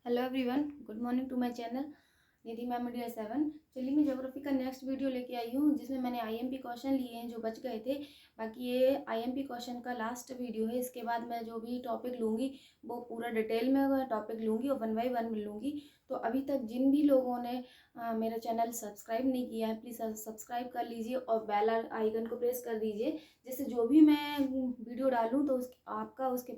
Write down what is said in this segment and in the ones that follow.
Hello everyone, good morning to my channel Nidhi ma'am media 7। चलिए मैं geography का next video लेके आई हूँ जिसमें मैंने आईएमपी क्वेश्चन लिए हैं जो बच गए थे। बाकी ये आईएमपी क्वेश्चन का लास्ट वीडियो है। इसके बाद मैं जो भी टॉपिक लूँगी वो पूरा डिटेल में टॉपिक लूँगी और 1 बाय 1 लूँगी। तो अभी तक जिन भी लोगों ने मेरा चैनल सब्सक्राइब नहीं किया है प्लीज़ सब्सक्राइब कर लीजिए और बेल आइकन को प्रेस कर दीजिए, जिससे जो भी मैं वीडियो डालूँ तो आपके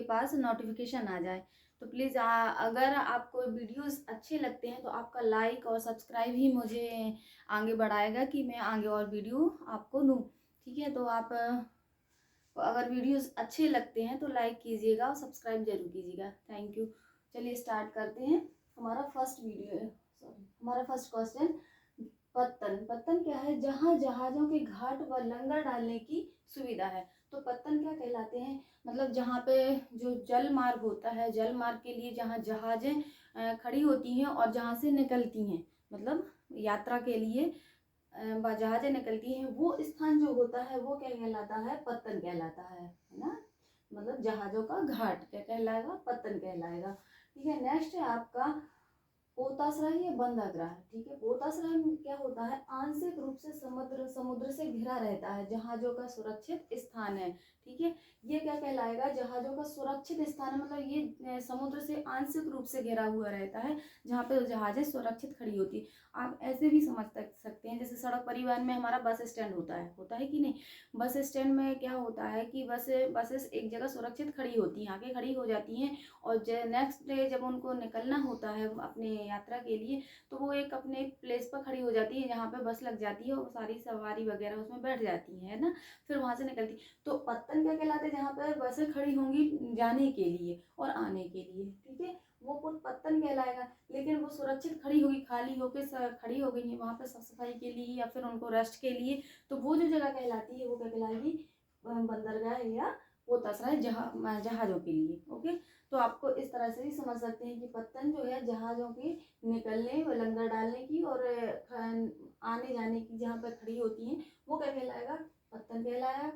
पास नोटिफिकेशन आ जाए। तो प्लीज़ अगर आपको वीडियोस अच्छे लगते हैं तो आपका लाइक और सब्सक्राइब ही मुझे आगे बढ़ाएगा कि मैं आगे और वीडियो आपको दूँ। ठीक है, तो आप अगर वीडियोस अच्छे लगते हैं तो लाइक कीजिएगा और सब्सक्राइब जरूर कीजिएगा। Thank you. चलिए स्टार्ट करते हैं। हमारा फर्स्ट क्वेश्चन, पत्तन। पत्तन क्या है? जहाँ जहाज़ों के घाट व लंगर डालने की सुविधा है। तो पत्तन क्या कहलाते हैं? मतलब जहाँ पे जो जल मार्ग होता है, जल मार्ग के लिए जहाँ जहाज़ें खड़ी होती हैं और जहाँ से निकलती हैं, मतलब यात्रा के लिए जहाज़ें निकलती हैं, वो स्थान जो होता है वो क्या कहलाता है? पत्तन कहलाता है ना। मतलब जहाज़ों का घाट क्या कहलाएगा? पत्तन कहलाएगा। ठीक है, नेक्स्ट है आपका पोताश्रय या बंदरगाह। ठीक है, पोताश्रय में क्या होता है? आंशिक रूप से समुद्र से घिरा रहता है, जहाजों का सुरक्षित स्थान है। ठीक है, ये क्या कहलाएगा? जहाजों का सुरक्षित स्थान है, मतलब ये समुद्र से आंशिक रूप से घिरा हुआ रहता है, जहाँ पे जहाजें सुरक्षित खड़ी होती है। आप ऐसे भी समझ सकते हैं, जैसे सड़क परिवहन में हमारा बस स्टैंड होता है कि नहीं? बस स्टैंड में क्या होता है कि बसेस एक जगह सुरक्षित खड़ी होती हैं, आगे खड़ी हो जाती हैं, और नेक्स्ट डे जब उनको निकलना होता है अपने यात्रा के लिए, तो वो एक अपने प्लेस पर खड़ी हो जाती है जहाँ पे बस लग जाती है और सारी सवारी वगैरह उसमें बैठ जाती है ना, फिर वहाँ से निकलती। तो पत्तन क्या कहलाते हैं? जहाँ पे बसें खड़ी होंगी जाने के लिए और आने के लिए। ठीक है, वो पत्तन कहलाएगा। लेकिन वो सुरक्षित खड़ी होगी, खाली होकर खड़ी हो गई है वहाँ पे साफ सफाई के लिए या फिर उनको रेस्ट के लिए, तो वो जो जगह कहलाती है वो क्या कहलाएगी? बंदरगाह या पोताश्रय जहाजों के लिए। ओके, तो आपको इस तरह से भी समझ सकते हैं कि पत्तन जो है जहाजों की निकलने व लंगर डालने की और आने जाने की जहाँ पर खड़ी होती हैं वो क्या कहलाएगा? पत्तन कहलाया।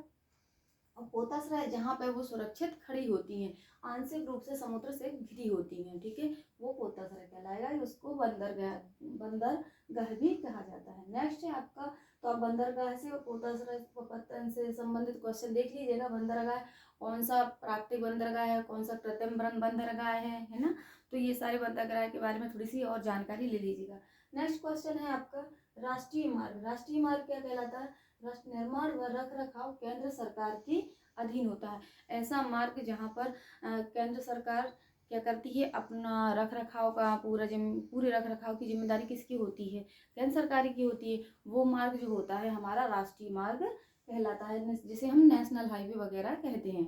और पोताश्रय जहाँ पे वो सुरक्षित खड़ी होती हैं, आंशिक रूप से समुद्र से घिरी होती हैं, ठीक है, वो पोताश्रय कहलाएगा। उसको बंदरगाह भी कहा जाता है। नेक्स्ट है आपका, तो आप बंदरगाह से और पोताश्रय पत्तन से संबंधित क्वेश्चन देख लीजिएगा। बंदरगाह कौन सा प्राकृतिक बंदरगाह है, कौन सा कृत्रिम बंदरगाह है ना। तो ये सारे बंदरगाह के बारे में थोड़ी सी और जानकारी ले लीजिएगा। नेक्स्ट क्वेश्चन है आपका, राष्ट्रीय मार्ग। राष्ट्रीय मार्ग क्या कहलाता है? राष्ट्र निर्माण व रख रखाव केंद्र सरकार के अधीन होता है। ऐसा मार्ग जहाँ पर केंद्र सरकार क्या करती है? अपना रख रखाव का पूरे रख रखाव की जिम्मेदारी किसकी होती है? केंद्र सरकार की होती है। वो मार्ग जो होता है हमारा राष्ट्रीय मार्ग कहलाता है, जिसे हम नेशनल हाईवे वगैरह कहते हैं।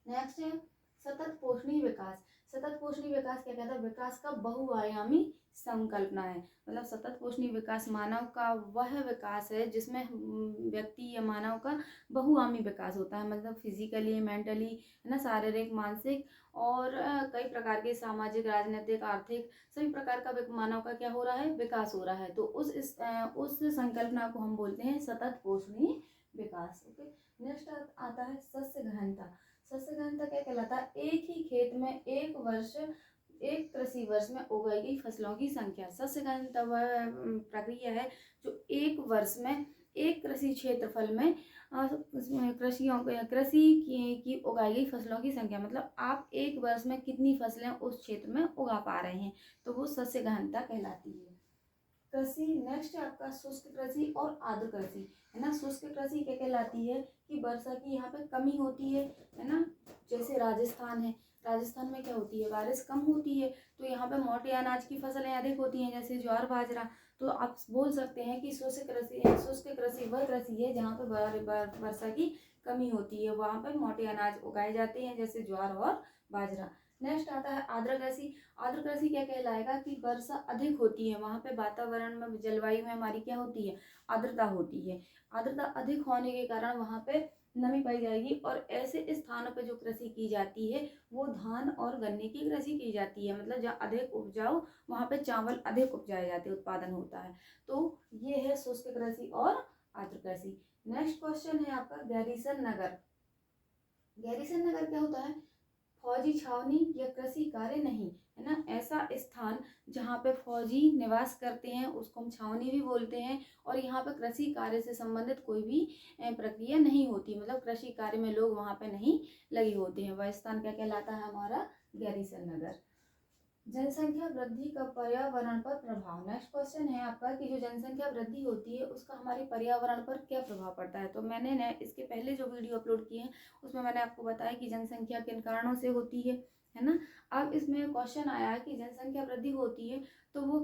नेक्स्ट है सतत पोषणीय विकास। सतत पोषणीय विकास क्या कहता है? विकास का बहुआयामी संकल्पना है। मतलब सतत पोषणीय विकास मानव का वह विकास है जिसमें व्यक्ति या मानव का बहुआयामी विकास होता है, मतलब फिजिकली, मेंटली, है ना, शारीरिक, मानसिक और कई प्रकार के सामाजिक, राजनीतिक, आर्थिक सभी प्रकार का मानव का क्या हो रहा है? विकास हो रहा है। तो उस संकल्पना को हम बोलते हैं सतत पोषणीय विकास। ओके, नेक्स्ट आता है सस्य गहनता। सस्य गहनता क्या कहलाता है? एक ही खेत में एक कृषि वर्ष में उगाई गई फसलों की संख्या। सस्य गहनता वह प्रक्रिया है जो एक वर्ष में एक कृषि क्षेत्रफल में कृषि की उगाई गई फसलों की संख्या, मतलब आप एक वर्ष में कितनी फसलें उस क्षेत्र में उगा पा रहे हैं, तो वो सस्य गहनता कहलाती है। कृषि नेक्स्ट है आपका शुष्क कृषि और आर्द्र कृषि, है ना। शुष्क कृषि क्या कहलाती है? कि वर्षा की यहाँ पे कमी होती है ना। जैसे राजस्थान है, राजस्थान में क्या होती है? बारिश कम होती है, तो यहाँ पे मोटे अनाज की फसलें अधिक होती हैं, जैसे ज्वार बाजरा। तो आप बोल सकते हैं कि शुष्क कृषि वह कृषि है जहाँ पे वर्षा की कमी होती है, वहाँ पर मोटे अनाज उगाए जाते हैं, जैसे ज्वार और बाजरा। नेक्स्ट आता है आर्द्र कृषि। आर्द्र कृषि क्या कहलाएगा? कि वर्षा अधिक होती है, वहाँ पे वातावरण में, जलवायु में हमारी क्या होती है? आर्द्रता होती है। आर्द्रता अधिक होने के कारण वहाँ पे नमी पाई जाएगी, और ऐसे स्थानों पे जो कृषि की जाती है वो धान और गन्ने की कृषि की जाती है, मतलब जहाँ अधिक उपजाऊ वहाँ पे चावल अधिक उपजाए जाते हैं, उत्पादन होता है। तो ये है शुष्क कृषि और आर्द्र कृषि। नेक्स्ट क्वेश्चन है आपका गैरीसन नगर। गैरीसन नगर क्या होता है? फौजी छावनी या कृषि कार्य नहीं, है ना। ऐसा स्थान जहाँ पे फौजी निवास करते हैं उसको हम छावनी भी बोलते हैं, और यहाँ पे कृषि कार्य से संबंधित कोई भी प्रक्रिया नहीं होती, मतलब कृषि कार्य में लोग वहाँ पे नहीं लगे होते हैं, वह स्थान क्या कहलाता है हमारा, गैरीसन नगर। जनसंख्या वृद्धि का पर्यावरण पर प्रभाव। नेक्स्ट क्वेश्चन है आपका कि जो जनसंख्या वृद्धि होती है उसका हमारे पर्यावरण पर क्या प्रभाव पड़ता है। तो मैंने इसके पहले जो वीडियो अपलोड किए हैं उसमें मैंने आपको बताया कि जनसंख्या किन कारणों से होती है ना। अब इसमें क्वेश्चन आया है कि जनसंख्या वृद्धि होती है तो वो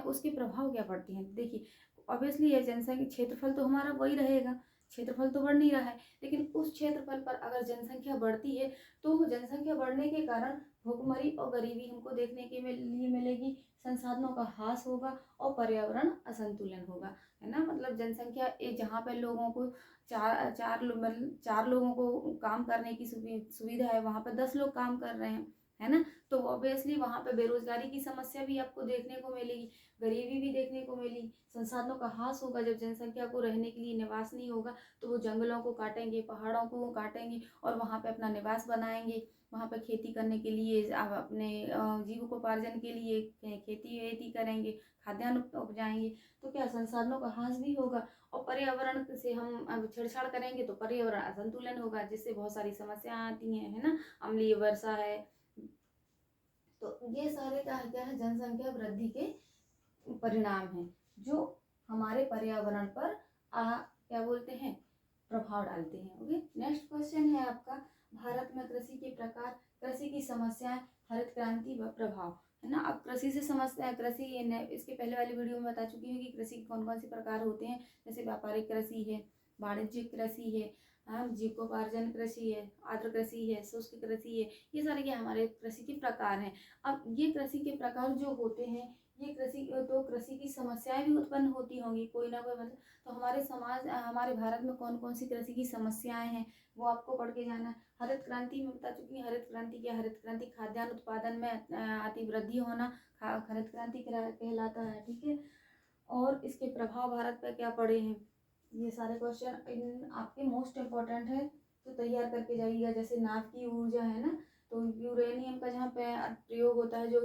उसके प्रभाव क्या पड़ते हैं। देखिए ऑब्वियसली है, जनसंख्या क्षेत्रफल तो हमारा वही रहेगा, क्षेत्रफल तो बढ़ नहीं रहा है, लेकिन उस क्षेत्रफल पर अगर जनसंख्या बढ़ती है तो जनसंख्या बढ़ने के कारण भुखमरी और गरीबी हमको देखने के लिए मिलेगी, संसाधनों का ह्रास होगा और पर्यावरण असंतुलन होगा, है ना। मतलब जनसंख्या जहाँ पे लोगों को चार लोगों को काम करने की सुविधा है, वहाँ पे 10 लोग काम कर रहे हैं, है ना। तो ऑब्वियसली वहाँ पे बेरोजगारी की समस्या भी आपको देखने को मिलेगी, गरीबी भी देखने को मिली, संसाधनों का ह्रास होगा। जब जनसंख्या को रहने के लिए निवास नहीं होगा तो वो जंगलों को काटेंगे, पहाड़ों को काटेंगे और वहाँ पे अपना निवास बनाएंगे, वहाँ पर खेती करने के लिए अपने जीविकोपार्जन के लिए खेती वेती करेंगे, खाद्यान्न उपजाएंगे, तो क्या संसाधनों का ह्रास भी होगा। और पर्यावरण से हम अब छेड़छाड़ करेंगे तो पर्यावरण असंतुलन होगा, जिससे बहुत सारी समस्याएं आती हैं, है ना। अम्लीय वर्षा है, तो ये सारे क्या है जनसंख्या वृद्धि के परिणाम हैं जो हमारे पर्यावरण पर क्या बोलते हैं, प्रभाव डालते हैं। ओके, नेक्स्ट क्वेश्चन है आपका, भारत में कृषि के प्रकार, कृषि की समस्याएं, हरित क्रांति व प्रभाव, है ना। अब कृषि से समस्या, कृषि इसके पहले वाली वीडियो में बता चुकी हूँ कि कृषि के कौन कौन से प्रकार होते हैं, जैसे व्यापारिक कृषि है, वाणिज्यिक कृषि है, जीविकोपार्जन कृषि है, आर्द्र कृषि है, शुष्क कृषि है, ये सारे क्या हमारे कृषि के प्रकार हैं। अब ये कृषि के प्रकार जो होते हैं, ये कृषि की समस्याएं भी उत्पन्न होती होंगी कोई ना कोई, मतलब तो हमारे भारत में कौन कौन सी कृषि की समस्याएं हैं वो आपको पढ़ के जाना है। हरित क्रांति में बता चुकी है, हरित क्रांति क्या, हरित क्रांति खाद्यान्न उत्पादन में अति वृद्धि होना हरित क्रांति कहलाता है, ठीक है। और इसके प्रभाव भारत पर क्या पड़े हैं, ये सारे क्वेश्चन आपके मोस्ट इम्पोर्टेंट है, तो तैयार करके जाइएगा। जैसे नाभ की ऊर्जा है ना, तो यूरेनियम का जहाँ पे प्रयोग होता है, जो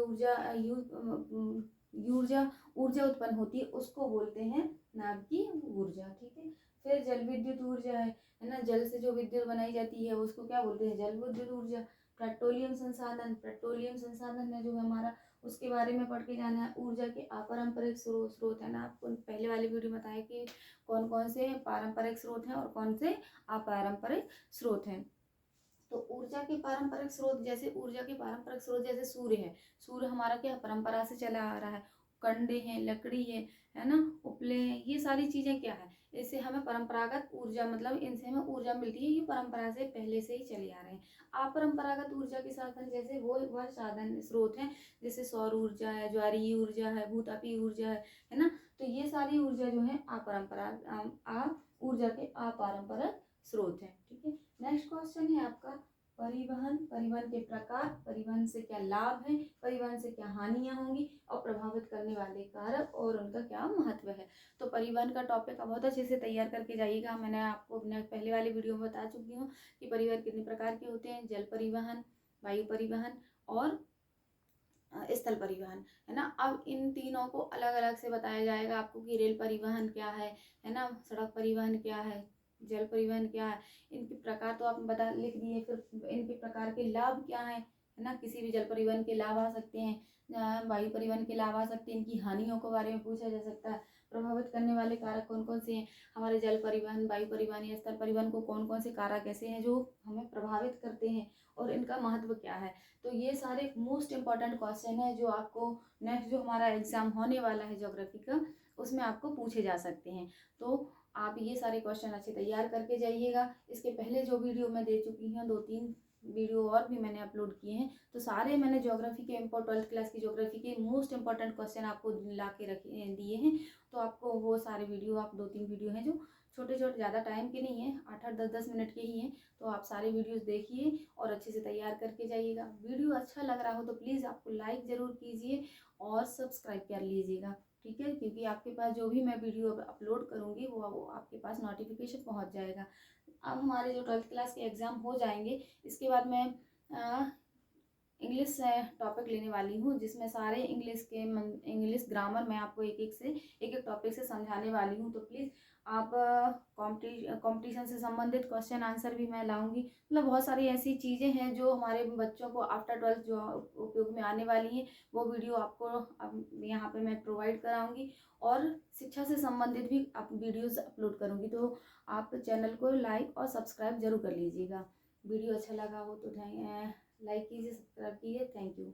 ऊर्जा उत्पन्न होती है उसको बोलते हैं नाभ की ऊर्जा, ठीक है। फिर जल विद्युत ऊर्जा है ना, जल से जो विद्युत बनाई जाती है उसको क्या बोलते हैं, जल विद्युत ऊर्जा। पेट्रोलियम संसाधन है जो हमारा, उसके बारे में पढ़ के जाना है। ऊर्जा के अपारंपरिक स्रोत है ना, आपको पहले वाली वीडियो में बताया कि कौन कौन से पारंपरिक स्रोत हैं और कौन से अपारंपरिक स्रोत हैं। तो ऊर्जा के पारंपरिक स्रोत, जैसे सूर्य है, सूर्य हमारा क्या परंपरा से चला आ रहा है, कंडे हैं, लकड़ी है ना, उपले हैं, ये सारी चीजें क्या है, इससे हमें परंपरागत ऊर्जा, मतलब इनसे हमें ऊर्जा मिलती है, ये परंपरा से पहले से ही चले आ रहे हैं। अपरंपरागत ऊर्जा के साधन, जैसे वह साधन स्रोत हैं, जैसे सौर ऊर्जा है, ज्वारीय ऊर्जा है, भूतापीय ऊर्जा है ना। तो ये सारी ऊर्जा जो है ऊर्जा के अपारंपरिक स्रोत है, ठीक है। नेक्स्ट क्वेश्चन है आपका, परिवहन के प्रकार, परिवहन से क्या लाभ है, परिवहन से क्या हानियां होंगी और प्रभावित करने वाले कारक और उनका क्या महत्व है। तो परिवहन का टॉपिक आप बहुत अच्छे से तैयार करके जाइएगा। मैंने आपको अपने पहले वाली वीडियो में बता चुकी हूँ कि परिवहन कितने प्रकार के होते हैं, जल परिवहन, वायु परिवहन और स्थल परिवहन, है ना। अब इन तीनों को अलग अलग से बताया जाएगा आपको कि रेल परिवहन क्या है ना, सड़क परिवहन क्या है, जल परिवहन क्या है। इनके प्रकार तो आपने बता लिख दिए, फिर इनके प्रकार के लाभ क्या है ना। किसी भी जल परिवहन के लाभ आ सकते हैं, वायु परिवहन के लाभ आ सकते हैं, इनकी हानियों के बारे में पूछा जा सकता है। प्रभावित करने वाले कारक कौन कौन से हैं, हमारे जल परिवहन, वायु परिवहन या स्थल परिवहन को कौन कौन से कारक ऐसे हैं जो हमें प्रभावित करते हैं और इनका महत्व क्या है। तो ये सारे मोस्ट इम्पॉर्टेंट क्वेश्चन है जो आपको नेक्स्ट जो हमारा एग्जाम होने वाला है ज्योग्राफी का, उसमें आपको पूछे जा सकते हैं। तो आप ये सारे क्वेश्चन अच्छे तैयार करके जाइएगा। इसके पहले जो वीडियो मैं दे चुकी हूँ, 2-3 वीडियो और भी मैंने अपलोड किए हैं, तो सारे मैंने ज्योग्राफी के 12th क्लास की ज्योग्राफी के मोस्ट इंपॉर्टेंट क्वेश्चन आपको ला के रखे दिए हैं। तो आपको वो सारे वीडियो, आप 2-3 वीडियो हैं जो छोटे छोटे, ज़्यादा टाइम के नहीं है, 8-8 10-10 मिनट के ही हैं, तो आप सारे वीडियोस देखिए और अच्छे से तैयार करके जाइएगा। वीडियो अच्छा लग रहा हो तो प्लीज़ आपको लाइक ज़रूर कीजिए और सब्सक्राइब कर लीजिएगा, ठीक है, क्योंकि आपके पास जो भी मैं वीडियो अपलोड करूँगी वो आपके पास नोटिफिकेशन पहुँच जाएगा। अब हमारे जो 12th क्लास के एग्ज़ाम हो जाएंगे, इसके बाद मैं इंग्लिश टॉपिक लेने वाली हूँ, जिसमें सारे इंग्लिश ग्रामर मैं आपको एक एक टॉपिक से समझाने वाली हूँ। तो प्लीज़ आप कंपटीशन से संबंधित क्वेश्चन आंसर भी मैं लाऊंगी। मतलब बहुत सारी ऐसी चीज़ें हैं जो हमारे बच्चों को आफ्टर 12th जो उपयोग में आने वाली हैं, वो वीडियो आपको अब यहाँ पे मैं प्रोवाइड कराऊंगी, और शिक्षा से संबंधित भी आप वीडियोस अपलोड करूंगी। तो आप चैनल को लाइक और सब्सक्राइब जरूर कर लीजिएगा। वीडियो अच्छा लगा हो तो लाइक कीजिए, सब्सक्राइब कीजिए। Thank you.